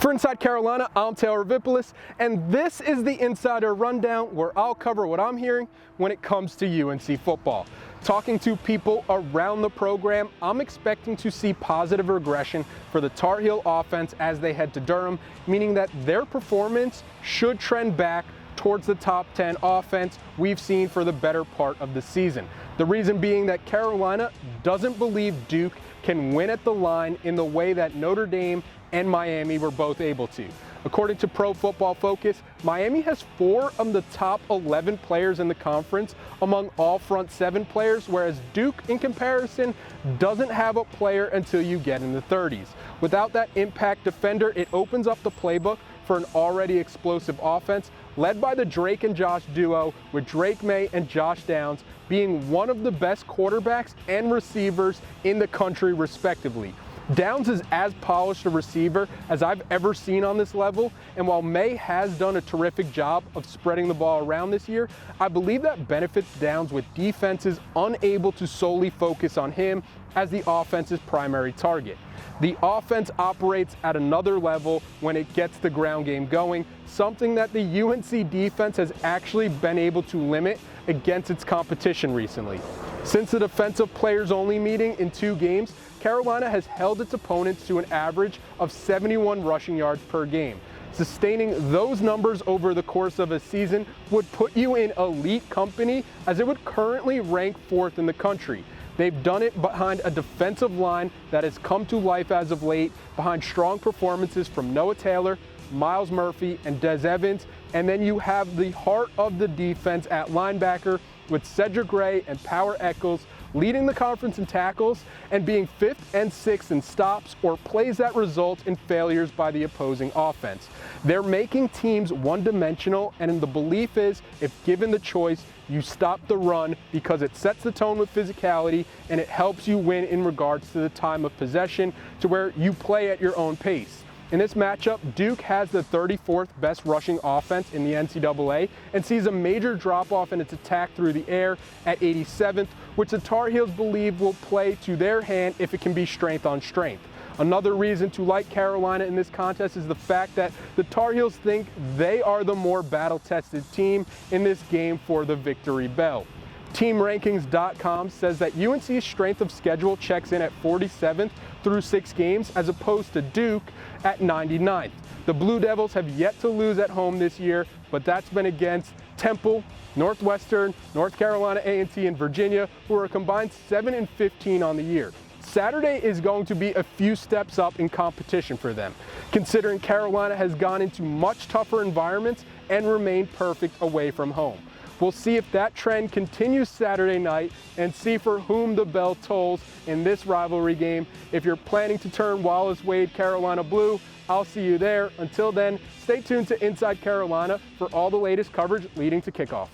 For Inside Carolina, I'm Taylor Vippolis, and this is the Insider Rundown where I'll cover what I'm hearing when it comes to UNC football. Talking to people around the program, I'm expecting to see positive regression for the Tar Heel offense as they head to Durham, meaning that their performance should trend back towards the top 10 offense we've seen for the better part of the season. The reason being that Carolina doesn't believe Duke can win at the line in the way that Notre Dame and Miami were both able to. According to Pro Football Focus, Miami has 4 of the top 11 players in the conference among all front 7 players, whereas Duke, in comparison, doesn't have a player until you get in the 30s. Without that impact defender, it opens up the playbook for an already explosive offense led by the Drake and Josh duo, with Drake May and Josh Downs being one of the best quarterbacks and receivers in the country respectively. Downs is as polished a receiver as I've ever seen on this level, and while May has done a terrific job of spreading the ball around this year, I believe that benefits Downs with defenses unable to solely focus on him as the offense's primary target. The offense operates at another level when it gets the ground game going, something that the UNC defense has actually been able to limit against its competition recently. Since the defensive players only meeting in 2 games, Carolina has held its opponents to an average of 71 rushing yards per game. Sustaining those numbers over the course of a season would put you in elite company, as it would currently rank 4th in the country. They've done it behind a defensive line that has come to life as of late, behind strong performances from Noah Taylor, Miles Murphy, and Des Evans, and then you have the heart of the defense at linebacker with Cedric Gray and Power Echols leading the conference in tackles and being 5th and 6th in stops or plays that result in failures by the opposing offense. They're making teams one-dimensional, and the belief is, if given the choice, you stop the run because it sets the tone with physicality and it helps you win in regards to the time of possession, to where you play at your own pace. In this matchup, Duke has the 34th best rushing offense in the NCAA and sees a major drop-off in its attack through the air at 87th, which the Tar Heels believe will play to their hand if it can be strength on strength. Another reason to like Carolina in this contest is the fact that the Tar Heels think they are the more battle-tested team in this game for the victory bell. TeamRankings.com says that UNC's strength of schedule checks in at 47th through 6 games, as opposed to Duke at 99th. The Blue Devils have yet to lose at home this year, but that's been against Temple, Northwestern, North Carolina A&T, and Virginia, who are a combined 7-15 on the year. Saturday is going to be a few steps up in competition for them, considering Carolina has gone into much tougher environments and remained perfect away from home. We'll see if that trend continues Saturday night and see for whom the bell tolls in this rivalry game. If you're planning to turn Wallace Wade Carolina blue, I'll see you there. Until then, stay tuned to Inside Carolina for all the latest coverage leading to kickoff.